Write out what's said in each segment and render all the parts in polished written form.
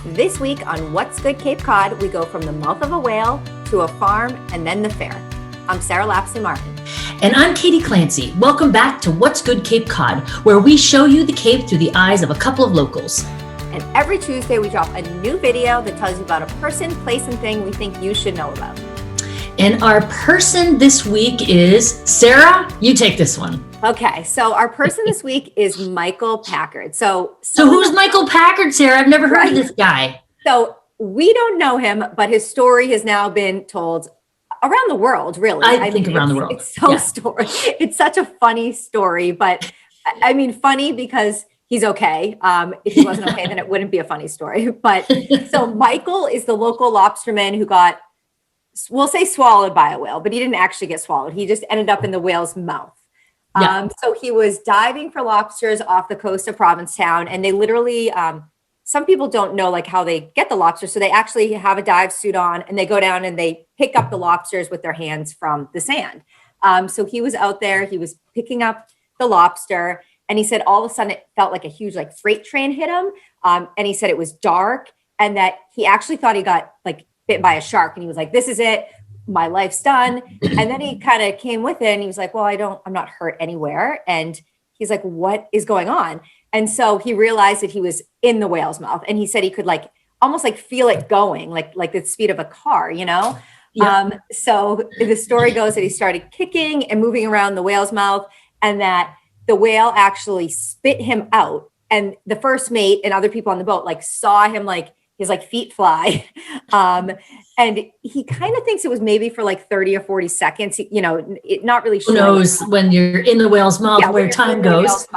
This week on What's Good Cape Cod, we go from the mouth of a whale to a farm and then the fair. I'm Sarah Lapsley Martin. And I'm Katie Clancy. Welcome back to What's Good Cape Cod, where we show you the Cape through the eyes of a couple of locals. And every Tuesday we drop a new video that tells you about a person, place, and thing we think you should know about. And our person this week is, Sarah, you take this one. Okay, so our person this week is Michael Packard. So who's Michael Packard, Sarah? I've never heard of this guy. So we don't know him, but his story has now been told around the world, really. I think around the world. It's so story. It's such a funny story, but I mean, funny because he's okay. If he wasn't okay, then it wouldn't be a funny story. But so Michael is the local lobsterman who got, we'll say swallowed by a whale, but he didn't actually get swallowed. He just ended up in the whale's mouth. So he was diving for lobsters off the coast of Provincetown, and they literally, some people don't know like how they get the lobsters. So they actually have a dive suit on and they go down and they pick up the lobsters with their hands from the sand. So he was out there, he was picking up the lobster, and he said all of a sudden it felt like a huge like freight train hit him. And he said it was dark and that he actually thought he got like bitten by a shark, and he was like, this is it. My life's done. And then he kind of came with it and he was like, well, I'm not hurt anywhere. And he's like, what is going on? And so he realized that he was in the whale's mouth, and he said he could like almost like feel it going like the speed of a car, you know? Yeah. So the story goes that he started kicking and moving around the whale's mouth, and that the whale actually spit him out. And the first mate and other people on the boat like saw him like his like feet fly. And he kind of thinks it was maybe for like 30 or 40 seconds, you know, not really sure. Who knows when you're in the whale's mouth where time goes.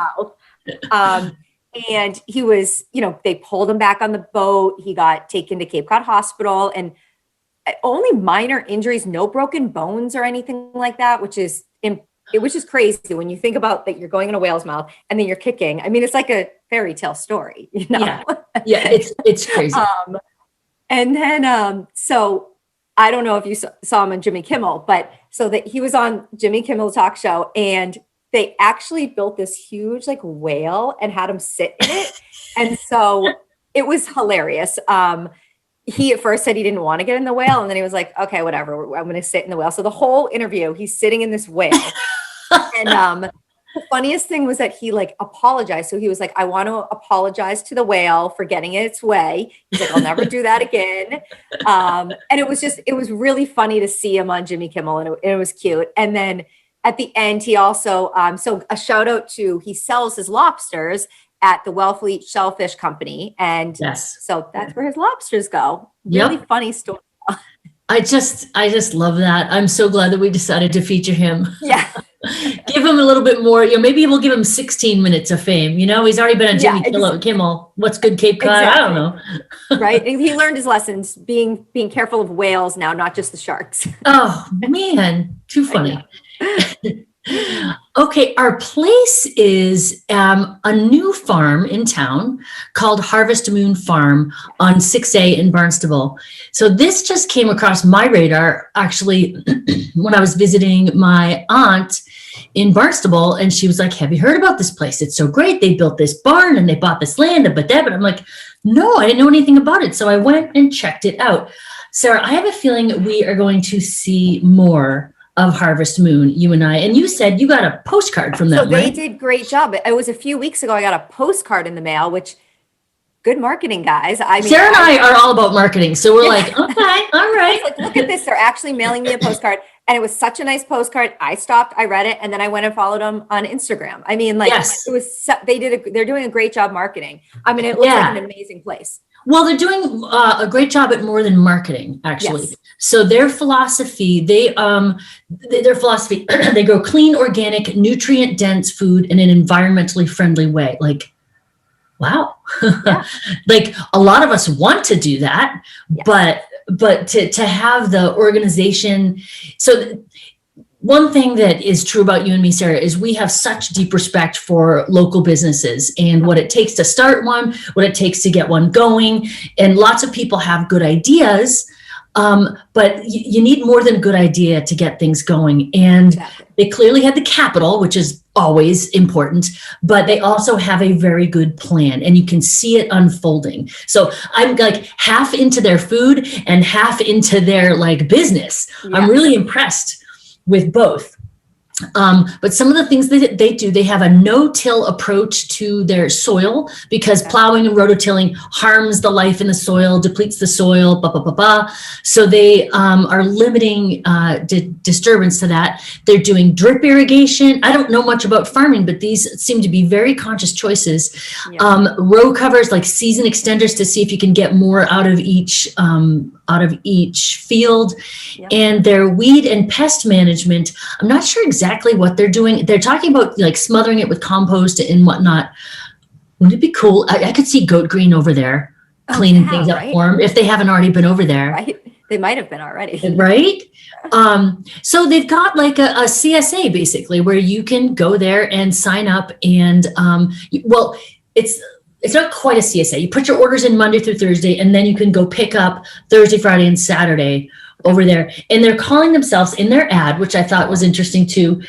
And he was, you know, they pulled him back on the boat. He got taken to Cape Cod Hospital, and only minor injuries, no broken bones or anything like that, which is crazy when you think about that you're going in a whale's mouth and then you're kicking. I mean, it's like a fairy tale story, you know? Yeah, it's crazy. And then, so I don't know if you saw him on Jimmy Kimmel, but so that he was on Jimmy Kimmel's talk show, and they actually built this huge like whale and had him sit in it. And so it was hilarious. He at first said he didn't want to get in the whale, and then he was like, okay, whatever, I'm going to sit in the whale. So the whole interview, he's sitting in this whale. And the funniest thing was that he like apologized. So he was like, I want to apologize to the whale for getting in its way. He's like, I'll never do that again. And it was really funny to see him on Jimmy Kimmel, and it was cute. And then at the end, he also, so a shout out to, he sells his lobsters at the Wellfleet Shellfish Company. And so that's where his lobsters go. Really funny story. I just love that. I'm so glad that we decided to feature him. Yeah. Give him a little bit more, you know, maybe we'll give him 16 minutes of fame. You know, he's already been on Jimmy Kimmel. What's Good Cape Cod? Exactly. I don't know. Right. And he learned his lessons, being careful of whales now, not just the sharks. Oh man, too funny. Okay, our place is a new farm in town called Harvest Moon Farm on 6A in Barnstable. So this just came across my radar actually when I was visiting my aunt in Barnstable, and she was like, have you heard about this place? It's so great. They built this barn and they bought this land, but I'm like, no, I didn't know anything about it. So I went and checked it out. Sarah, I have a feeling we are going to see more of Harvest Moon, you and I. And you said you got a postcard from them, right? So they did great job. It was a few weeks ago I got a postcard in the mail, which good marketing, guys. I mean, Sarah and I are all about marketing. So we're like, okay, all right. Like, look at this. They're actually mailing me a postcard. And it was such a nice postcard. I stopped, I read it, and then I went and followed them on Instagram. I mean, like it was, they're doing a great job marketing. I mean, it looks like an amazing place. Well, they're doing a great job at more than marketing, actually. Yes. So their philosophy, they grow clean, organic, nutrient-dense food in an environmentally friendly way. Like, wow. Yeah. Like a lot of us want to do that, but to have the organization. So one thing that is true about you and me, Sarah, is we have such deep respect for local businesses and what it takes to start one, what it takes to get one going. And lots of people have good ideas, But you need more than a good idea to get things going. And Exactly. they clearly had the capital, which is always important, but they also have a very good plan and you can see it unfolding. So I'm like half into their food and half into their like business. Yeah. I'm really impressed with both. But some of the things that they do, they have a no-till approach to their soil because plowing and rototilling harms the life in the soil, depletes the soil, blah, blah, blah, blah. So they are limiting disturbance to that. They're doing drip irrigation. I don't know much about farming, but these seem to be very conscious choices. Yeah. Row covers, like season extenders to see if you can get more out of each field. Yeah. And their weed and pest management, I'm not sure exactly what they're doing. They're talking about like smothering it with compost and whatnot. Wouldn't it be cool? I could see Goat Green over there cleaning things up for them if they haven't already been over there. Right. They might have been already. Right. So they've got like a CSA basically where you can go there and sign up and well, it's not quite a CSA. You put your orders in Monday through Thursday, and then you can go pick up Thursday, Friday, and Saturday over there. And they're calling themselves in their ad, which I thought was interesting too,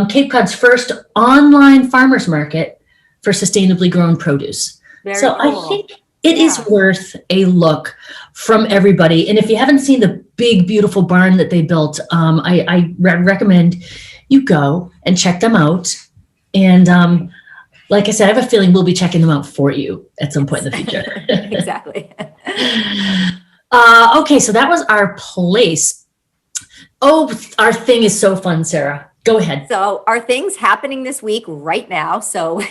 Cape Cod's first online farmers market for sustainably grown produce. Very so cool. I think it is worth a look from everybody. And if you haven't seen the big, beautiful barn that they built, I recommend you go and check them out. And like I said, I have a feeling we'll be checking them out for you at some point in the future. Exactly. Okay, so that was our place. Oh, our thing is so fun, Sarah. Go ahead. So our thing's happening this week right now. So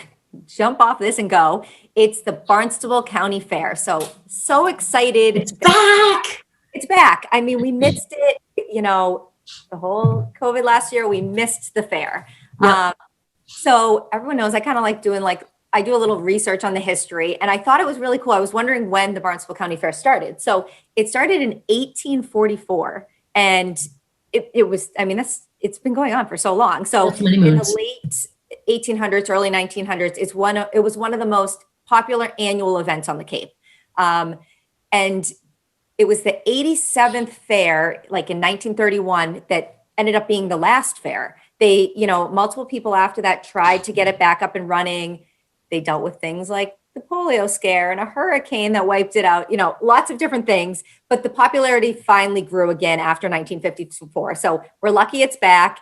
jump off this and go. It's the Barnstable County Fair. So excited. It's back. It's back. I mean, we missed it, the whole COVID last year, we missed the fair. Yep. So everyone knows I kind of like doing I do a little research on the history and I thought it was really cool. I was wondering when the Barnstable County Fair started. So it started in 1844 and it was, it's been going on for so long. So in the late 1800s, early 1900s, it was one of the most popular annual events on the Cape. And it was the 87th fair, like in 1931, that ended up being the last fair. They, multiple people after that tried to get it back up and running. They dealt with things like the polio scare and a hurricane that wiped it out, lots of different things. But the popularity finally grew again after 1954. So we're lucky it's back.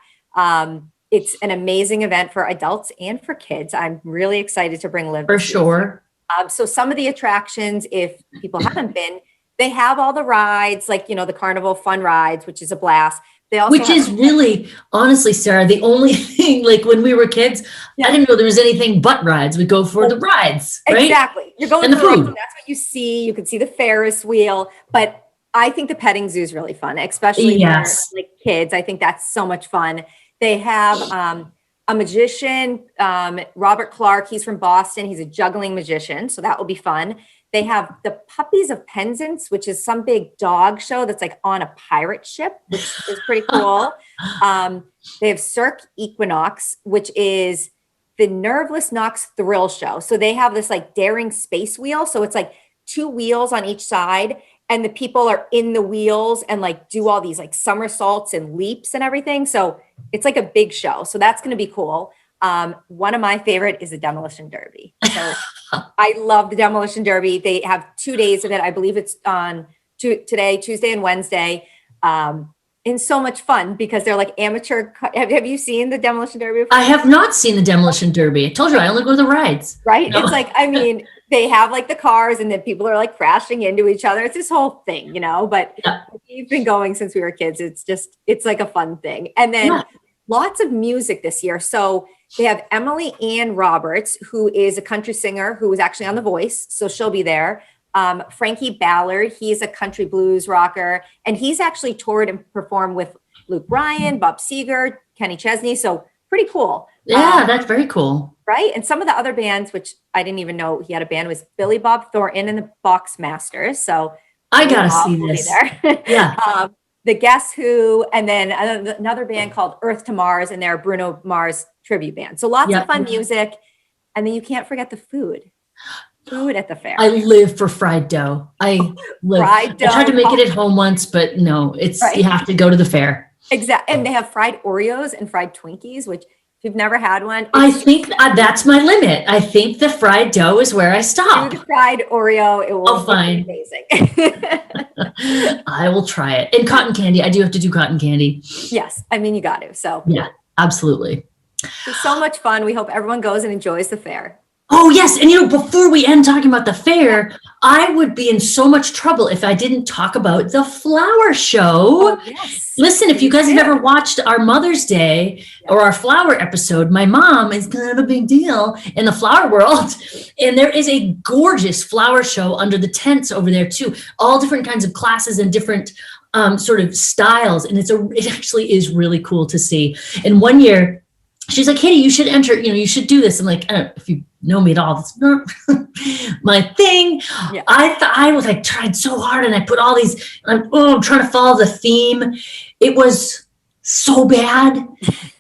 It's an amazing event for adults and for kids. I'm really excited to bring Liv. For sure. So some of the attractions, if people haven't been, they have all the rides, like, the carnival fun rides, which is a blast. They also Which is really, honestly, Sarah, the only thing, like when we were kids, I didn't know there was anything but rides. We go for the rides, right? Exactly. You're going and the food. That's what you see. You can see the Ferris wheel, but I think the petting zoo is really fun, especially for like kids. I think that's so much fun. They have a magician, Robert Clark. He's from Boston. He's a juggling magician, so that will be fun. They have the Puppies of Penzance, which is some big dog show that's like on a pirate ship, which is pretty cool. They have Cirque Equinox, which is the Nerveless Knox Thrill Show. So they have this like daring space wheel. So it's like two wheels on each side and the people are in the wheels and like do all these like somersaults and leaps and everything. So it's like a big show. So that's going to be cool. One of my favorite is the Demolition Derby. So I love the Demolition Derby. They have 2 days of it. I believe it's on today, Tuesday and Wednesday. And so much fun because they're like amateur. Have you seen the Demolition Derby before? I have not seen the Demolition Derby. I told you I only go to the rides. Right? No. It's like, they have like the cars and then people are like crashing into each other. It's this whole thing, but we've been going since we were kids. It's like a fun thing. And then lots of music this year. So they have Emily Ann Roberts, who is a country singer who was actually on The Voice. So she'll be there. Frankie Ballard, he's a country blues rocker. And he's actually toured and performed with Luke Bryan, Bob Seger, Kenny Chesney. So pretty cool. Yeah, that's very cool. Right. And some of the other bands, which I didn't even know he had a band, was Billy Bob Thornton and the Boxmasters. So I got to see this. Yeah. The Guess Who, and then another band called Earth to Mars, and they're Bruno Mars tribute band. So lots of fun music. And then you can't forget the food. Food at the fair. I live for fried dough. I Fried dough. tried to make it at home once, but no, you have to go to the fair. Exactly. And they have fried Oreos and fried Twinkies, which if you've never had one. I think that's my limit. I think the fried dough is where I stop. Do the fried Oreo. It will fine. be amazing. I will try it. And cotton candy. I do have to do cotton candy. Yes. I mean, you got to. So yeah, absolutely. It's so much fun. We hope everyone goes and enjoys the fair. Oh, yes. And, before we end talking about the fair, I would be in so much trouble if I didn't talk about the flower show. Oh, yes. Listen, if you guys have ever watched our Mother's Day or our flower episode, my mom is kind of a big deal in the flower world. And there is a gorgeous flower show under the tents over there, too. All different kinds of classes and different sort of styles. And it actually is really cool to see. And one year, she's like, Katie, you should enter, you should do this. I'm like, I don't know if you know me at all. That's not my thing. Yeah. I was like, tried so hard and I put all these, I'm trying to follow the theme. It was so bad.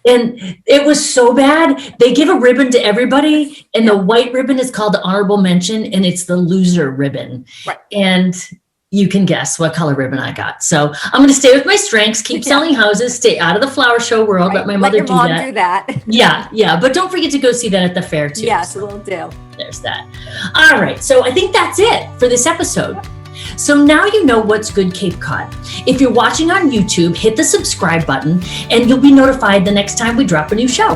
And it was so bad. They give a ribbon to everybody and the white ribbon is called the honorable mention and it's the loser ribbon. Right. And you can guess what color ribbon I got. So I'm going to stay with my strengths, keep selling houses, stay out of the flower show world. Let my mother do that. Yeah. But don't forget to go see that at the fair too. Yes, we'll do. There's that. All right. So I think that's it for this episode. So now you know what's Good Cape Cod. If you're watching on YouTube, hit the subscribe button and you'll be notified the next time we drop a new show.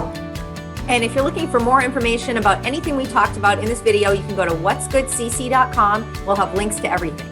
And if you're looking for more information about anything we talked about in this video, you can go to whatsgoodcc.com. We'll have links to everything.